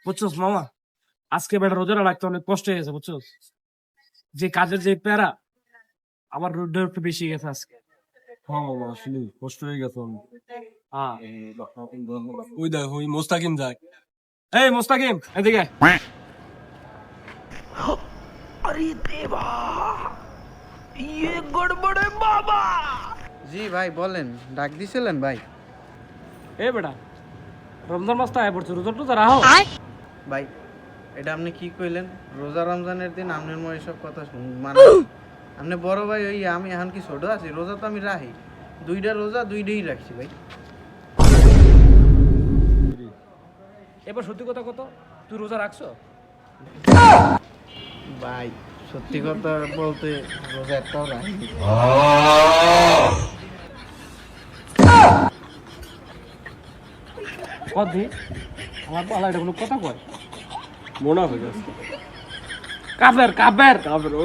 বুঝছস মামা, আজকে বেটা রোজাটা রাখতে অনেক কষ্ট হয়ে গেছে বুঝছস। যে কাজের যে প্যারা, আমার রোদটা একটু বেশি গেছে আজকে। হ্যাঁ মামা আসলে কষ্ট হয়ে গেছে আমার। হ্যাঁ, ওই দেখ ওই মোস্তাকিম যায়। এই মোস্তাকিম এদিকে আয়। জি ভাই বলেন, ডাক দিছিলেন ভাই? এ বেটা, রমজান মাসটা আয় পড়ছে, রোজা টোজা রাখো। ভাই এটা আপনি কি কইলেন? রোজা রমজানের দিন আপনার মনে এসব কথা শুন মানে আপনি বড় ভাই, ওই আমি এখন কি ছোট আছি? রোজা তো আমি রাখি, দুইটা রোজা দুইটাই রাখছি ভাই। এবার সত্যি কথা কত, তুই রোজা রাখছো? ভাই সত্যি কথা বলতে রোজা একটাও রাখি। কদি আমার পালা এটা কোনো কথা কয়? মনে হয়ে গেছে। কাফের কাফের তারপরে